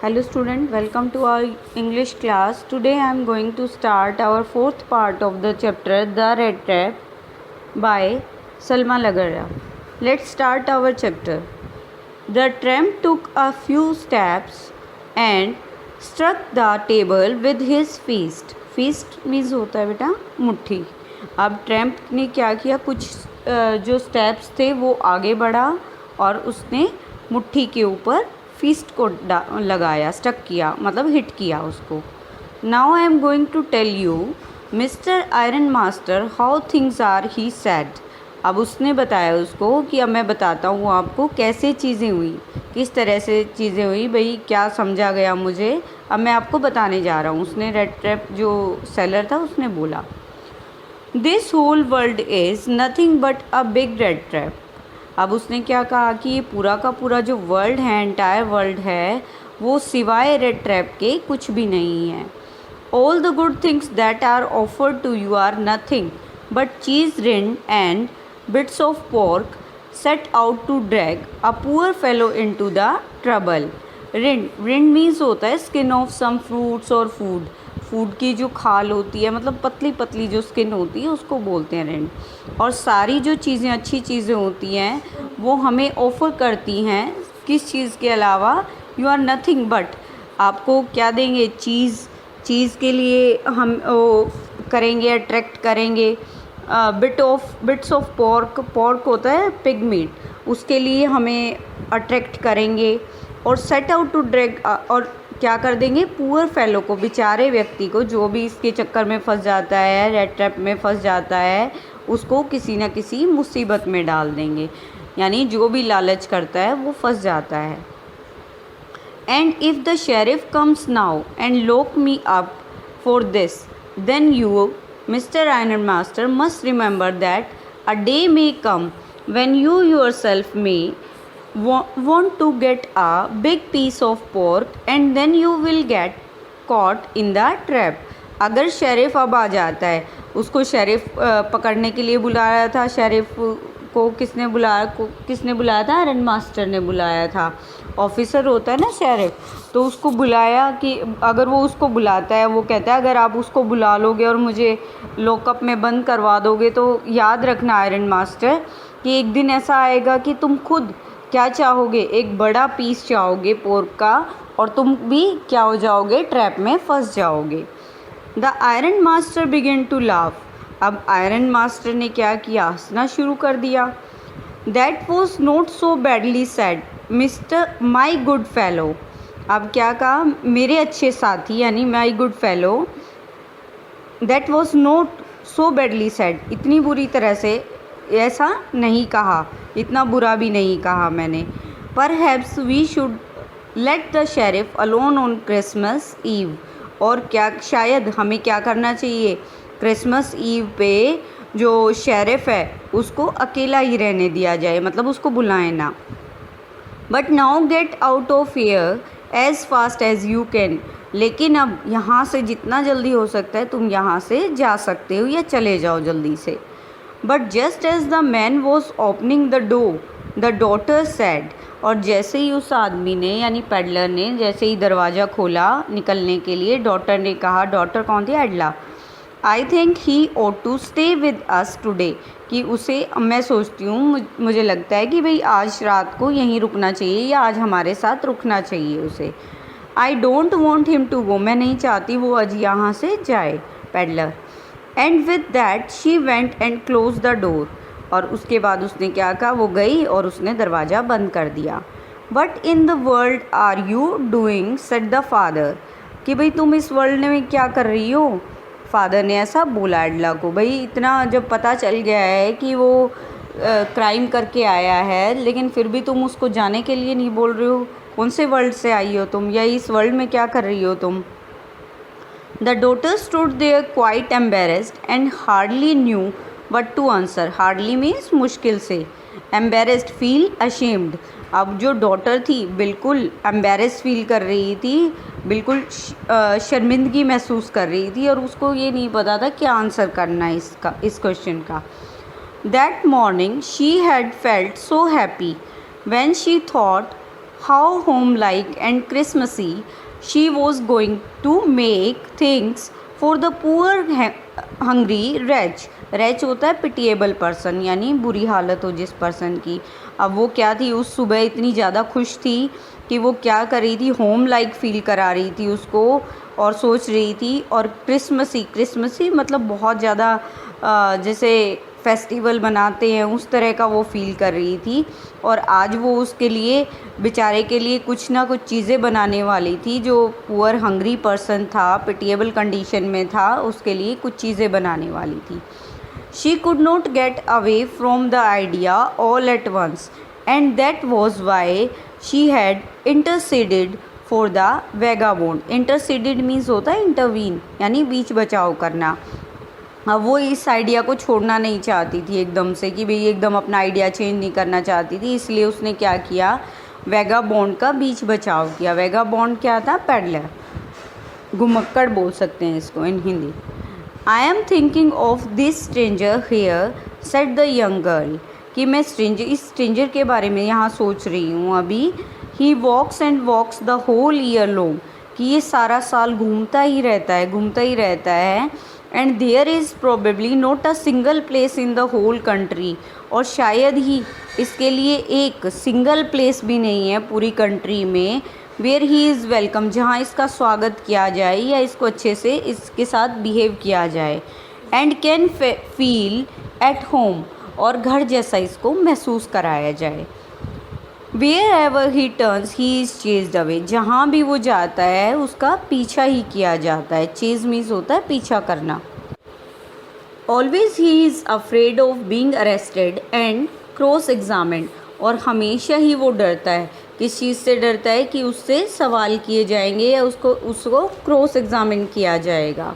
Hello student, welcome to our English class. Today I am going to start our fourth part of the chapter The Rat Trap by Salma Lagaria. Let's start our chapter. The tramp took a few steps and struck the table with his fist. Fist means होता है बेटा मुट्ठी. अब tramp ने क्या किया, कुछ जो स्टेप्स थे वो आगे बढ़ा और उसने मुट्ठी के ऊपर फिस्ट को लगाया, स्टक किया, मतलब हिट किया उसको. Now I am going to tell you mister iron master how things are, he said. अब उसने बताया उसको कि अब मैं बताता हूँ आपको कैसे चीज़ें हुई, किस तरह से चीज़ें हुई, भाई क्या समझा गया मुझे, अब मैं आपको बताने जा रहा हूँ. उसने रेड ट्रैप जो सेलर था उसने बोला, this whole world is nothing but a big rat trap. अब उसने क्या कहा कि ये पूरा का पूरा जो वर्ल्ड है, एंटायर वर्ल्ड है, वो सिवाय रेड ट्रैप के कुछ भी नहीं है. All the good things that are offered to you are nothing but cheese rind and bits of pork set out to drag a poor fellow into the trouble. Rind means होता है skin of some fruits और food की जो खाल होती है, मतलब पतली पतली जो स्किन होती है उसको बोलते हैं रिंड. और सारी जो चीज़ें अच्छी चीज़ें होती हैं वो हमें ऑफ़र करती हैं, किस चीज़ के अलावा, यू आर नथिंग बट, आपको क्या देंगे, चीज़ के लिए हम करेंगे, अट्रैक्ट करेंगे. बिट्स ऑफ पोर्क होता है पिग मीट, उसके लिए हमें अट्रैक्ट करेंगे. और सेट आउट टू ड्रैग, और क्या कर देंगे, पुअर फेलो को, बेचारे व्यक्ति को, जो भी इसके चक्कर में फंस जाता है, रेड ट्रैप में फंस जाता है, उसको किसी न किसी मुसीबत में डाल देंगे. यानी जो भी लालच करता है वो फंस जाता है. And if the sheriff comes now and lock me up for this, then you mister iron master must remember that a day may come when you yourself may want to get a big piece of pork and then you will get caught in the trap. अगर sheriff अब आ जाता है, उसको sheriff पकड़ने के लिए बुलाया था, शेरिफ को किसने बुलाया था, आयरन मास्टर ने बुलाया था. ऑफिसर होता है ना शेरिफ, तो उसको बुलाया कि अगर वो उसको बुलाता है, वो कहता है अगर आप उसको बुला लोगे और मुझे लॉकअप में बंद करवा दोगे तो याद रखना आयरन मास्टर कि एक दिन ऐसा आएगा कि तुम खुद क्या चाहोगे, एक बड़ा पीस चाहोगे पोर्क का, और तुम भी क्या हो जाओगे, ट्रैप में फंस जाओगे. The iron master begin to laugh. अब आयरन मास्टर ने क्या किया, हंसना शुरू कर दिया. That was not so badly said mister my good fellow. अब क्या कहा, मेरे अच्छे साथी, यानी my good fellow. That was not so badly said, इतनी बुरी तरह से ऐसा नहीं कहा, इतना बुरा भी नहीं कहा मैंने. Perhaps we should let the sheriff alone on Christmas Eve. और क्या, शायद हमें क्या करना चाहिए, क्रिसमस ईव पे जो शेरिफ है उसको अकेला ही रहने दिया जाए, मतलब उसको बुलाएं ना. But now get out of here as fast as you can. लेकिन अब यहाँ से जितना जल्दी हो सकता है तुम यहाँ से जा सकते हो, या चले जाओ जल्दी से. But just as the man was opening the door the daughter said. और जैसे ही उस आदमी ने, यानी पेडलर ने, जैसे ही दरवाज़ा खोला निकलने के लिए, डॉटर ने कहा, डॉटर कौन थी, Edla. I think he ought to stay with us today. कि उसे, मैं सोचती हूँ, मुझे लगता है कि भाई आज रात को यहीं रुकना चाहिए, या आज हमारे साथ रुकना चाहिए उसे. I don't want him to go. मैं नहीं चाहती वो आज यहाँ से जाए, peddler. And with that she went and close the door. और उसके बाद उसने क्या कहा, वो गई और उसने दरवाज़ा बंद कर दिया. But in the world are you doing, said the father. कि भाई तुम इस वर्ल्ड में क्या कर रही हो, फादर ने ऐसा बोला एडला को. भाई इतना जब पता चल गया है कि वो क्राइम करके आया है, लेकिन फिर भी तुम उसको जाने के लिए नहीं बोल रहे हो. कौन से वर्ल्ड से आई हो तुम, या इस वर्ल्ड में क्या कर रही हो तुम. The daughter stood there quite embarrassed and hardly knew what to answer. Hardly means मुश्किल से, embarrassed feel ashamed. अब जो डॉटर थी बिल्कुल embarrassed फील कर रही थी, बिल्कुल शर्मिंदगी महसूस कर रही थी, और उसको ये नहीं पता था क्या आंसर करना है इस क्वेश्चन का. That morning she had felt so happy when she thought how home-like and Christmassy she was going to make things for the poor hungry wretch. wretch होता है pitiable person, यानी बुरी हालत हो जिस पर्सन की. अब वो क्या थी, उस सुबह इतनी ज़्यादा खुश थी कि वो क्या कर रही थी, होम लाइक फील करा रही थी उसको और सोच रही थी. और क्रिसमसी मतलब बहुत ज़्यादा जैसे फेस्टिवल बनाते हैं उस तरह का वो फील कर रही थी. और आज वो उसके लिए बेचारे के लिए कुछ ना कुछ चीज़ें बनाने वाली थी. जो पुअर हंग्री पर्सन था, पिटिएबल कंडीशन में था, उसके लिए कुछ चीज़ें बनाने वाली थी. She could not get away from the idea all at once, and that was why she had interceded for the vagabond. Interceded means होता है intervene, यानी बीच बचाव करना. अब वो इस आइडिया को छोड़ना नहीं चाहती थी एकदम से, कि भाई एकदम अपना आइडिया चेंज नहीं करना चाहती थी. इसलिए उसने क्या किया, वैगाबॉन्ड का बीच बचाव किया. वैगाबॉन्ड क्या था, पैडलर, घुमक्कड़ बोल सकते हैं इसको इन Hindi. I am thinking of this stranger here, said the young girl. कि मैं इस स्ट्रेंजर के बारे में यहाँ सोच रही हूँ अभी. He walks and walks the whole year long. कि ये सारा साल घूमता ही रहता है. And there is probably not a single place in the whole country. और शायद ही इसके लिए एक सिंगल प्लेस भी नहीं है पूरी कंट्री में, वेयर ही इज़ वेलकम, जहाँ इसका स्वागत किया जाए या इसको अच्छे से इसके साथ बिहेव किया जाए. And can feel at home, और घर जैसा इसको महसूस कराया जाए. Wherever he turns he is chased away, जहाँ भी वो जाता है उसका पीछा ही किया जाता है. चेज मीन्स होता है पीछा करना. Always he is afraid of being arrested and cross examined, और हमेशा ही वो डरता है. किस चीज़ से डरता है, कि उससे सवाल किए जाएंगे या उसको क्रॉस एग्जामिन किया जाएगा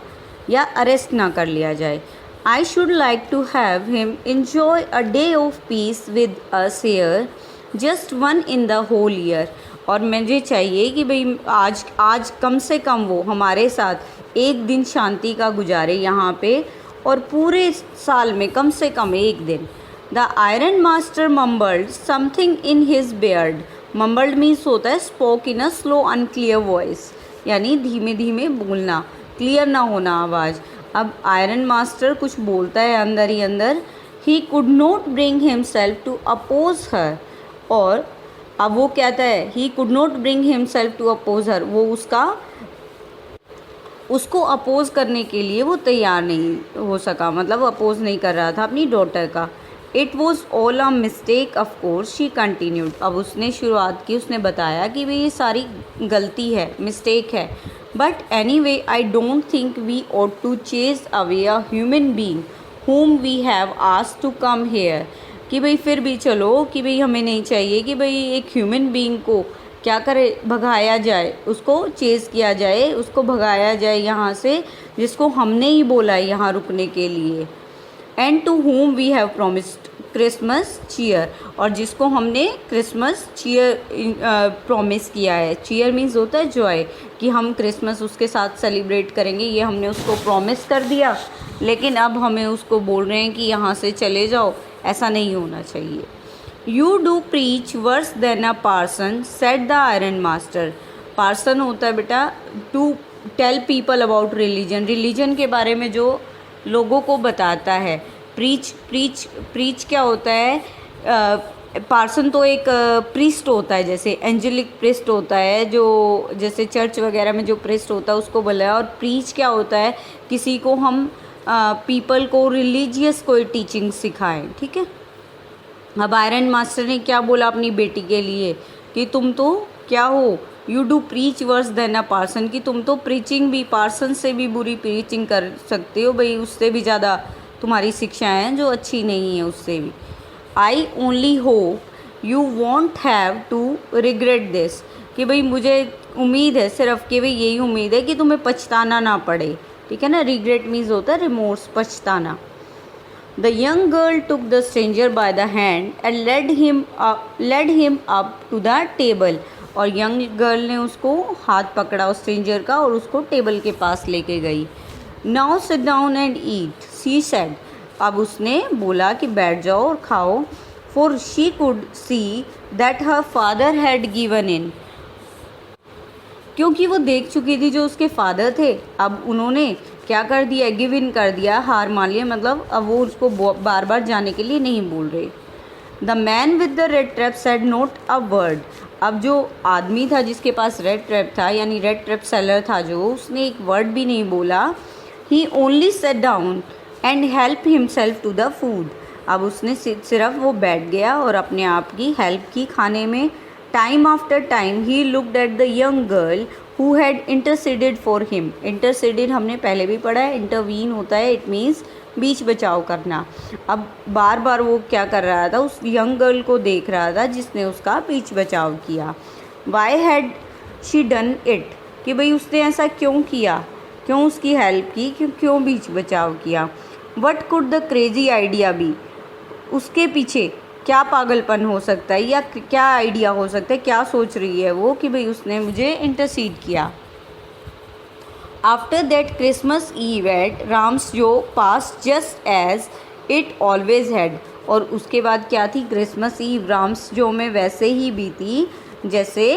या अरेस्ट ना कर लिया जाए. I should like to have him enjoy a day of peace with us here, just one in the whole year. और मुझे चाहिए कि भाई आज कम से कम वो हमारे साथ एक दिन शांति का गुजारे यहाँ पे, और पूरे साल में कम से कम एक दिन. The iron master mumbled something in his beard. Mumbled means होता है spoke in a slow unclear voice, यानी धीमे धीमे बोलना, क्लियर ना होना आवाज़. अब आयरन मास्टर कुछ बोलता है अंदर ही अंदर. He could not bring himself to oppose her, और अब वो कहता है he could not bring himself to oppose her, वो उसको अपोज करने के लिए वो तैयार नहीं हो सका, मतलब अपोज नहीं कर रहा था अपनी डॉटर का. It was all a mistake of course, she continued. अब उसने शुरुआत की, उसने बताया कि भाई ये सारी गलती है, मिस्टेक है. But anyway I don't think we ought to chase away a human being whom we have asked to come here. कि भाई फिर भी चलो, कि भाई हमें नहीं चाहिए कि भाई एक ह्यूमन बींग को क्या करे, भगाया जाए, उसको चेज़ किया जाए, उसको भगाया जाए यहाँ से, जिसको हमने ही बोला है यहाँ रुकने के लिए. And to whom we have promised Christmas cheer, और जिसको हमने क्रिसमस चीयर प्रॉमिस किया है. चीयर मीन्स होता है जॉय, कि हम क्रिसमस उसके साथ सेलिब्रेट करेंगे, ये हमने उसको प्रॉमिस कर दिया, लेकिन अब हमें उसको बोल रहे हैं कि यहाँ से चले जाओ. ऐसा नहीं होना चाहिए. You do preach worse than a parson, said the iron master. Parson होता है बेटा to tell people about religion के बारे में जो लोगों को बताता है. प्रीच क्या होता है, पार्सन तो एक प्रीस्ट होता है, जैसे एंजेलिक प्रीस्ट होता है, जो जैसे चर्च वगैरह में जो प्रीस्ट होता है उसको बोला है. और प्रीच क्या होता है, किसी को हम पीपल को रिलीजियस कोई टीचिंग सिखाएं. ठीक है. अब आयरन मास्टर ने क्या बोला अपनी बेटी के लिए, कि तुम तो क्या हो, you do preach worse than a parson, कि तुम तो प्रीचिंग भी पार्सन से भी बुरी प्रीचिंग कर सकते हो, भाई उससे भी ज़्यादा तुम्हारी शिक्षाएं हैं जो अच्छी नहीं है उससे भी. I only hope you won't have to regret this, कि भाई मुझे उम्मीद है सिर्फ, कि भाई यही उम्मीद है कि तुम्हें पछताना ना पड़े. ठीक है ना. रिग्रेट मीन्स होता है रिमोर्स, पछताना. The young girl took the stranger by the hand and led him up to the table. और यंग गर्ल ने उसको हाथ पकड़ा उस स्ट्रेंजर का और उसको टेबल के पास लेके गई. Now sit down and eat, she said. अब उसने बोला कि बैठ जाओ और खाओ. for she could see that her father had given in. क्योंकि वो देख चुकी थी जो उसके फादर थे, अब उन्होंने क्या कर दिया, गिव इन कर दिया, हार मान लिया, मतलब अब वो उसको बार बार जाने के लिए नहीं बोल रहे. The man with the rat trap said not a word. अब जो आदमी था जिसके पास रेड ट्रैप था, यानी रेड ट्रैप सेलर था जो, उसने एक वर्ड भी नहीं बोला. He only sat down and help himself to the food. अब उसने सिर्फ वो बैठ गया और अपने आप की हेल्प की खाने में. Time after time he looked at the young girl who had interceded for him. Interceded हमने पहले भी पढ़ा है, इंटरवीन होता है, इट मीन्स बीच बचाव करना. अब बार बार वो क्या कर रहा था, उस यंग गर्ल को देख रहा था जिसने उसका बीच बचाव किया. Why had she done it, कि भाई उसने ऐसा क्यों किया, क्यों उसकी हेल्प की, क्यों बीच बचाव किया. What could the crazy idea be, उसके पीछे क्या पागलपन हो सकता है या क्या आइडिया हो सकता है, क्या सोच रही है वो कि भाई उसने मुझे इंटरसीड किया. After that Christmas Eve at Ramsjo passed just as it always had. और उसके बाद क्या थी, क्रिसमस ईव राम्स जो में वैसे ही बीती जैसे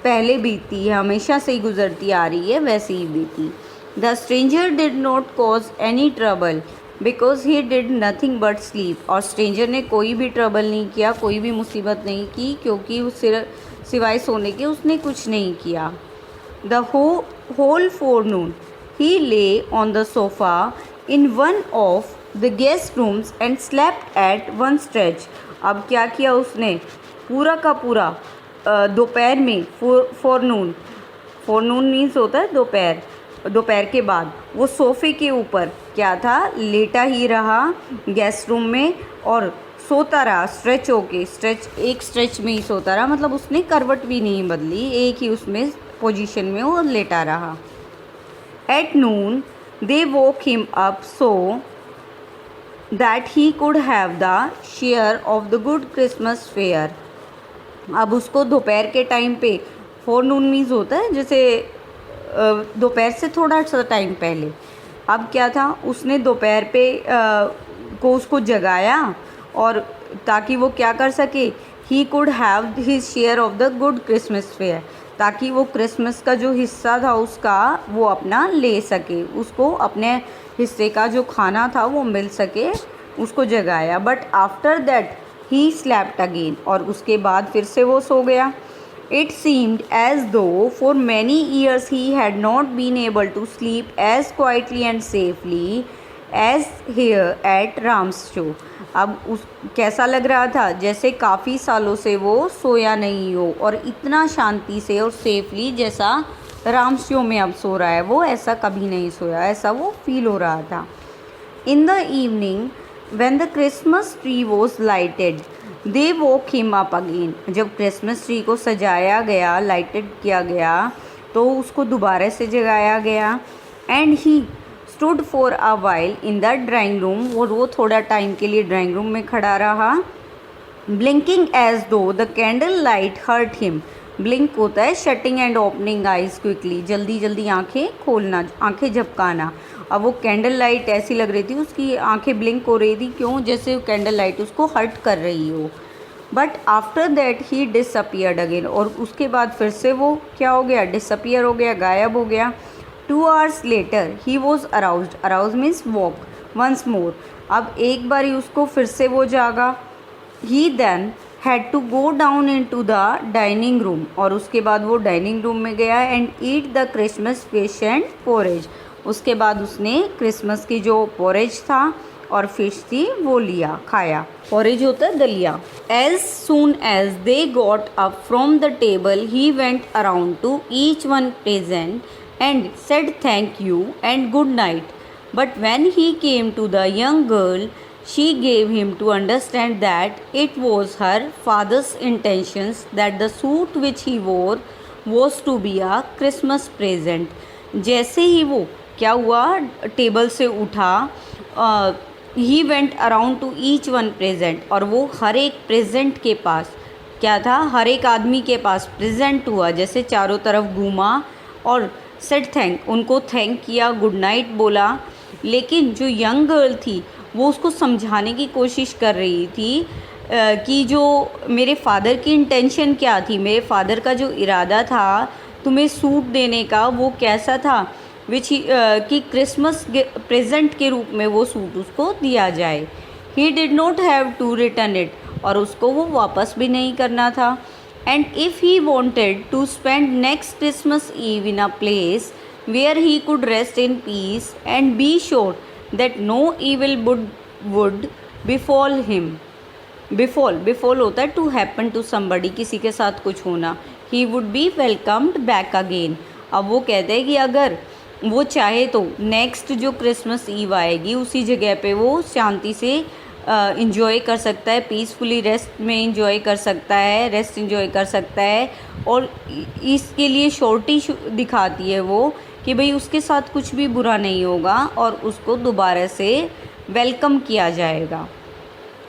पहले बीती है, हमेशा से ही गुजरती आ रही है, वैसे ही बीती. The stranger did not cause any trouble because he did nothing but sleep. और स्ट्रेंजर ने कोई भी ट्रबल नहीं किया, कोई भी मुसीबत नहीं की, क्योंकि उस सिवाय सोने के उसने कुछ नहीं किया. The whole forenoon he lay on the sofa in one of the guest rooms and slept at one stretch. अब क्या किया उसने, पूरा का पूरा दोपहर में, फोरनून मीन्स होता है दोपहर, दोपहर के बाद वो सोफ़े के ऊपर क्या था, लेटा ही रहा गेस्ट रूम में और सोता रहा स्ट्रेच होके. एक स्ट्रेच में ही सोता रहा, मतलब उसने करवट भी नहीं बदली, एक ही उसमें पोजीशन में वो लेटा रहा. At noon they woke him up so that he could have the share of the good Christmas fair. अब उसको दोपहर के टाइम पे, फोरनून मीन्स होता है जैसे दोपहर से थोड़ा सा टाइम पहले. अब क्या था, उसने दोपहर पे को उसको जगाया और ताकि वो क्या कर सके, he could have his share of the good Christmas fair, ताकि वो क्रिसमस का जो हिस्सा था उसका वो अपना ले सके, उसको अपने हिस्से का जो खाना था वो मिल सके, उसको जगाया. But after that he slept again, और उसके बाद फिर से वो सो गया. It seemed as though for many years he had not been able to sleep as quietly and safely as here at Ram's show. अब उस कैसा लग रहा था, जैसे काफ़ी सालों से वो सोया नहीं हो और इतना शांति से और सेफली जैसा राम्स शो में अब सो रहा है, वो ऐसा कभी नहीं सोया, ऐसा वो फील हो रहा था. In the evening when the Christmas tree was lighted, they woke him up again. जब क्रिसमस ट्री को सजाया गया, लाइटेड किया गया, तो उसको दोबारा से जगाया गया. And he stood for a while in the drawing room, और वो थोड़ा टाइम के लिए ड्राइंग रूम में खड़ा रहा. Blinking as though the candlelight hurt him. Blink होता है shutting and opening eyes quickly, जल्दी जल्दी आंखें खोलना, आंखें झपकाना. अब वो कैंडल लाइट ऐसी लग रही थी, उसकी आंखें ब्लिंक हो रही थी, क्यों, जैसे कैंडल लाइट उसको हर्ट कर रही हो. But after that he disappeared again, और उसके बाद फिर से वो क्या हो गया, डिसअपियर हो गया, गायब हो गया. 2 hours later he was aroused. Arouse means walk once more. अब एक बार ही उसको फिर से वो जागा. He then had to go down into the dining room, और उसके बाद वो डाइनिंग रूम में गया and eat the Christmas fish and porridge. उसके बाद उसने क्रिसमस की जो पोरेज था और फिश थी वो लिया, खाया. पोरेज होता है दलिया. As soon as they got up from the table he went around to each one present and said thank you and good night. But when he came to the young girl she gave him to understand that it was her father's intentions that the suit which he wore was to be a Christmas present. जैसे ही वो क्या हुआ, table से उठा, ही went around to each one present, और वो हर एक present के पास क्या था, हर एक आदमी के पास प्रेजेंट हुआ, जैसे चारों तरफ घूमा और सेड थैंक, उनको थैंक किया, गुड नाइट बोला. लेकिन जो यंग गर्ल थी वो उसको समझाने की कोशिश कर रही थी कि जो मेरे फ़ादर की इंटेंशन क्या थी, मेरे फ़ादर का जो इरादा था तुम्हें सूट देने का वो कैसा था, विच कि क्रिसमस प्रेजेंट के रूप में वो सूट उसको दिया जाए। He did not have to return it, और उसको वो वापस भी नहीं करना था। And if he wanted to spend next Christmas Eve in a place where he could rest in peace and be sure that no evil would befall him. Befall होता है टू हैपन टू समबडी, किसी के साथ कुछ होना। He would be welcomed back again. अब वो कहते हैं कि अगर वो चाहे तो नेक्स्ट जो क्रिसमस ईव आएगी उसी जगह पे वो शांति से इंजॉय कर सकता है, पीसफुली रेस्ट में इंजॉय कर सकता है, रेस्ट इंजॉय कर सकता है। और इसके लिए श्योरिटी दिखाती है वो कि भाई उसके साथ कुछ भी बुरा नहीं होगा और उसको दोबारा से वेलकम किया जाएगा।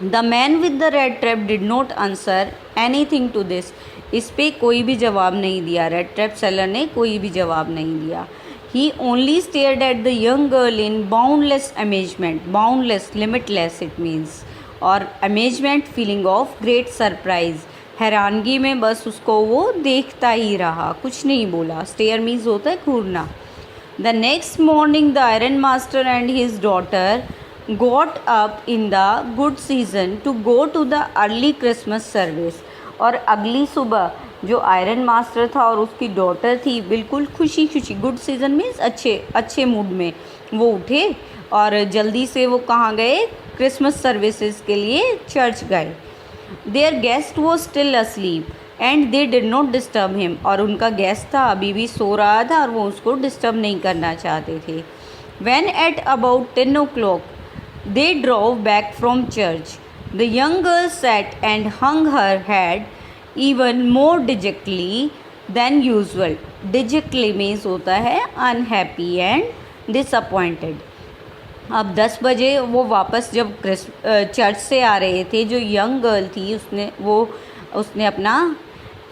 The man with the rat trap did not answer anything to this. इस पर कोई भी जवाब नहीं दिया, रेड ट्रैप सेलर ने कोई भी जवाब नहीं दिया। He only stared at the young girl in boundless amazement, boundless limitless it means, और amazement feeling of great surprise, हैरानगी में बस उसको वो देखता ही रहा, कुछ नहीं बोला। स्टेयर मीन्स होता है घूरना। The next morning the iron master and his daughter got up in the good season to go to the early Christmas service। और अगली सुबह जो आयरन मास्टर था और उसकी डॉटर थी बिल्कुल खुशी खुशी, गुड सीज़न मीन्स अच्छे मूड में वो उठे और जल्दी से वो कहाँ गए, क्रिसमस सर्विसेज के लिए चर्च गए। There guest was still asleep and they did not disturb him, और उनका गेस्ट था अभी भी सो रहा था और वो उसको डिस्टर्ब नहीं करना चाहते थे। When at about 10 o'clock they drove back from church, the young girl sat and hung her head even more dejectly than usual। Dejectly means होता है unhappy and disappointed। अब 10 बजे वो वापस जब चर्च से आ रहे थे, जो यंग गर्ल थी उसने अपना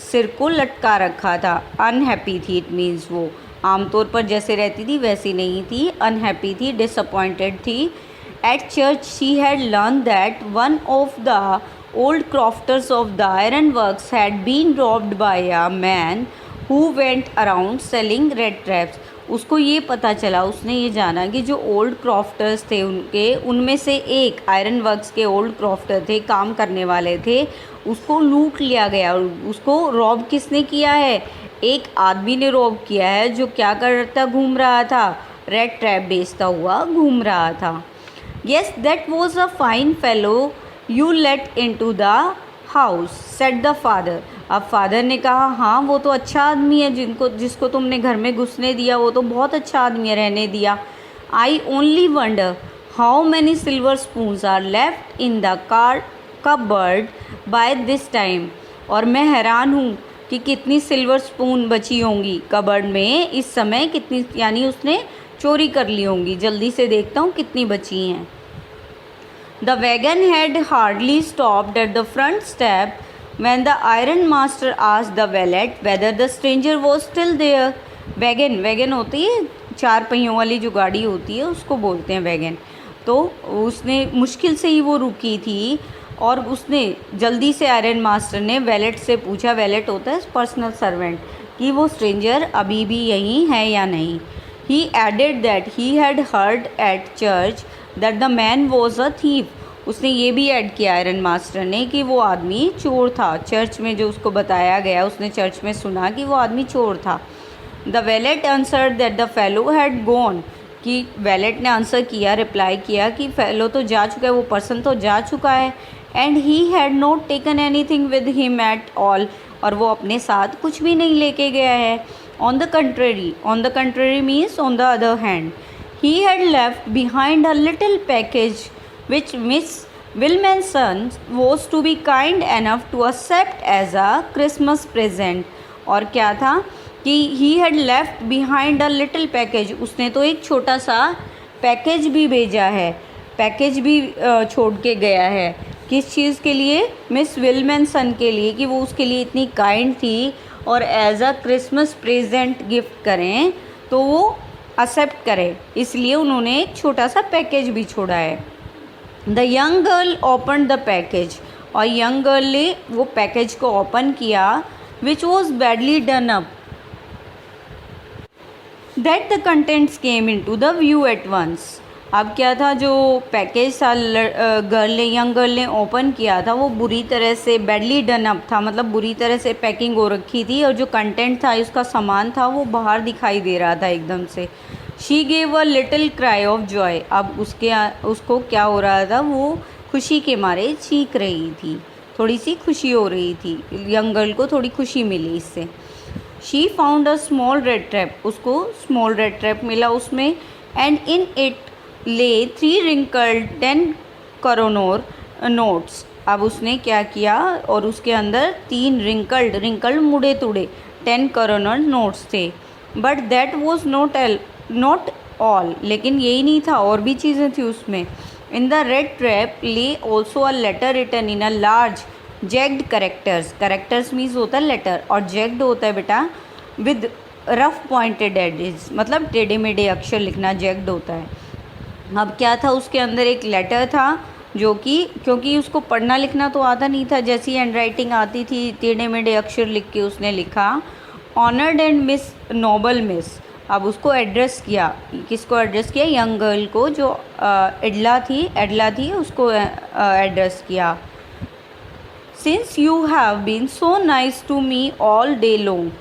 सिर को लटका रखा था। अनहैप्पी थी, इट मीन्स वो आमतौर पर जैसे रहती थी वैसी नहीं थी, अनहैप्पी थी, डिसअपॉइंटेड थी। At church she had learned that one of the old crofters of the ironworks had been robbed by a man who went around selling red traps। उसको ये पता चला, उसने ये जाना कि जो ओल्ड क्रॉफ्टर्स थे उनमें से एक आयरन वर्क्स के ओल्ड क्रॉफ्टर थे, काम करने वाले थे, उसको लूट लिया गया। उसको रॉब किसने किया है? एक आदमी ने रॉब किया है जो क्या करता घूम रहा था, रेड ट्रैप बेचता हुआ घूम रहा था। Yes, that was a fine fellow you let into the house, said the father। अब फादर ने कहा हाँ वो तो अच्छा आदमी है जिसको तुमने घर में घुसने दिया, वो तो बहुत अच्छा आदमी है, रहने दिया। I only wonder how many silver spoons are left in the cupboard by this time। और मैं हैरान हूँ कि कितनी सिल्वर स्पून बची होंगी कबर्ड में इस समय, कितनी, यानी उसने चोरी कर ली होंगी। जल्दी से देखता हूँ कितनी बची हैं। The wagon had hardly stopped at the front step when the iron master asked the valet whether the stranger was still there। Wagon होती है 4 पहियों वाली जो गाड़ी होती है उसको बोलते हैं वैगन। तो उसने मुश्किल से ही वो रुकी थी और उसने जल्दी से आयरन मास्टर ने वैलेट से पूछा, वैलेट होता है पर्सनल सर्वेंट, कि वो स्ट्रेंजर अभी भी यहीं है या नहीं। He added that he had heard at church that the man was a thief। उसने ये भी ऐड किया आयरन मास्टर ने कि वो आदमी चोर था। चर्च में जो उसको बताया गया, उसने चर्च में सुना कि वो आदमी चोर था। The wallet answered that the fellow had gone, कि वैलेट ने आंसर किया, रिप्लाई किया कि फेलो तो जा चुका है, वो पर्सन तो जा चुका है। And he had not taken anything with him at all, और वो अपने साथ कुछ भी नहीं लेके गया है। On the contrary means on the other hand, he had left behind a little package which Miss Wilmanson was to be kind enough to accept as a Christmas present। और क्या था कि he had left behind a little package, उसने तो एक छोटा सा package भी भेजा है, पैकेज भी छोड़ के गया है। किस चीज़ के लिए? मिस विल्मनसन के लिए, कि वो उसके लिए इतनी काइंड थी और as a Christmas present gift करें तो वो एक्सेप्ट करें, इसलिए उन्होंने एक छोटा सा पैकेज भी छोड़ा है। The young girl open the package, और यंग गर्ल ने वो पैकेज को ओपन किया, which was badly done up, that the contents came into the view at once. अब क्या था, जो पैकेज था यंग गर्ल ने ओपन किया था, वो बुरी तरह से बैडली डन अप था, मतलब बुरी तरह से पैकिंग हो रखी थी, और जो कंटेंट था, उसका सामान था, वो बाहर दिखाई दे रहा था एकदम से। She gave a little cry of Joy, अब उसको क्या हो रहा था, वो खुशी के मारे चीख रही थी, थोड़ी सी खुशी हो रही थी, यंग गर्ल को थोड़ी खुशी मिली इससे। She found a small red trap, उसको स्मॉल रेड ट्रैप मिला उसमें, एंड इन इट ले 3 रिंकल्ड 10 करोनोर नोट्स। अब उसने क्या किया, और उसके अंदर 3 रिंकल्ड मुड़े तुड़े 10 करोनर नोट्स थे। But that was not all, लेकिन यही नहीं था, और भी चीज़ें थी उसमें। In the rat trap lay also a letter written in a large jagged characters means होता है लेटर, और जैग्ड होता है बेटा विद रफ पॉइंटेड एजेस, मतलब टेढ़े मेढ़े अक्षर लिखना जैग्ड होता है। अब क्या था, उसके अंदर एक लेटर था, जो कि क्योंकि उसको पढ़ना लिखना तो आता नहीं था, जैसी हैंड राइटिंग आती थी, टेढ़े मेढ़े अक्षर लिख के उसने लिखा, honoured and miss noble miss. अब उसको एड्रेस किया, किसको एड्रेस किया, यंग गर्ल को, जो एडला थी उसको एड्रेस किया। Since you have been so nice to me all day long,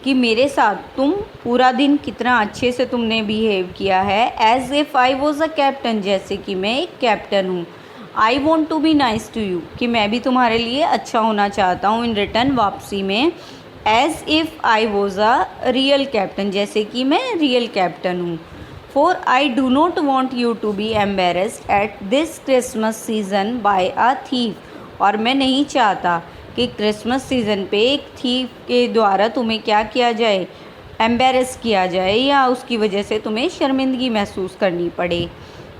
कि मेरे साथ तुम पूरा दिन कितना अच्छे से तुमने बिहेव किया है, as if I was a captain, जैसे कि मैं एक कैप्टन हूँ। I want to be nice to you, कि मैं भी तुम्हारे लिए अच्छा होना चाहता हूँ, इन रिटर्न वापसी में। As if I was a real captain, जैसे कि मैं रियल कैप्टन हूँ। For I do not want you to be embarrassed at this Christmas season by a thief, और मैं नहीं चाहता कि क्रिसमस सीज़न पे एक थीफ के द्वारा तुम्हें क्या किया जाए, एम्बेरस किया जाए, या उसकी वजह से तुम्हें शर्मिंदगी महसूस करनी पड़े।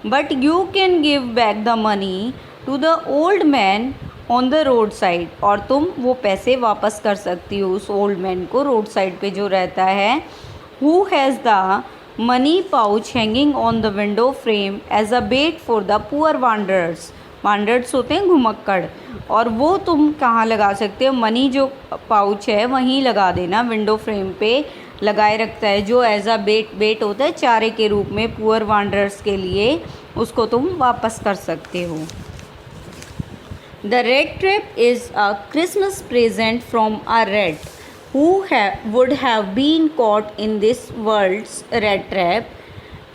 But you can give back the money to the old man on the road side, और तुम वो पैसे वापस कर सकती हो उस ओल्ड मैन को, रोड साइड पे जो रहता है। Who has the money pouch hanging on the window frame as a bait for the poor wanderers, wanders होते हैं घुमक्कड़, और वो तुम कहाँ लगा सकते हो, मनी जो पाउच है वहीं लगा देना, विंडो फ्रेम पे लगाए रखता है, जो एज अ बेट होता है चारे के रूप में पुअर वांडरर्स के लिए, उसको तुम वापस कर सकते हो। The rat trap is a Christmas present from a red who would have been caught in this world's red trap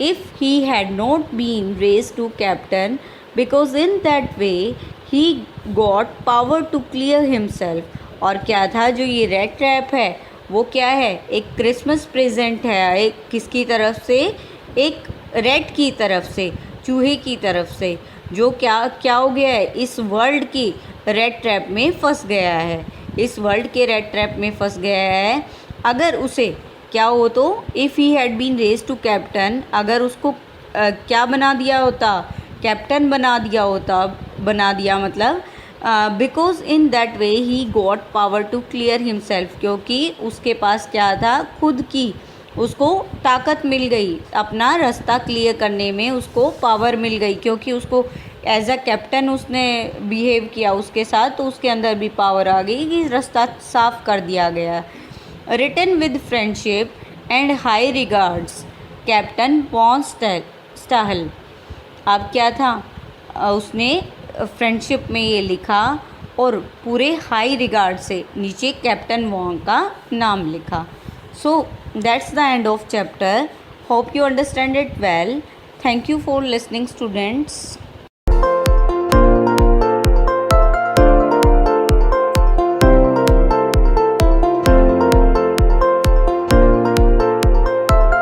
if he had not been raised to captain, because in that way he got power to clear himself। और क्या था, जो ये red trap है वो क्या है, एक क्रिसमस प्रेजेंट है, एक किसकी तरफ से, एक रेड की तरफ से, चूहे की तरफ से, जो क्या हो गया है, इस वर्ल्ड की रेड ट्रैप में फंस गया है, इस वर्ल्ड के रेड ट्रैप में फंस गया है। अगर उसे क्या हो, तो if he had been raise to captain, अगर उसको क्या बना दिया होता, कैप्टन बना दिया मतलब because in that way he got power to clear himself, क्योंकि उसके पास क्या था, खुद की उसको ताकत मिल गई, अपना रास्ता क्लियर करने में उसको पावर मिल गई, क्योंकि उसको एज अ कैप्टन उसने बिहेव किया उसके साथ, तो उसके अंदर भी पावर आ गई कि रास्ता साफ कर दिया गया। Written with friendship and high regards captain von Stahl. अब क्या था, उसने फ्रेंडशिप में ये लिखा और पूरे हाई रिगार्ड से नीचे कैप्टन वॉन का नाम लिखा। So that's the end of chapter. Hope you understand it well. Thank you for listening students.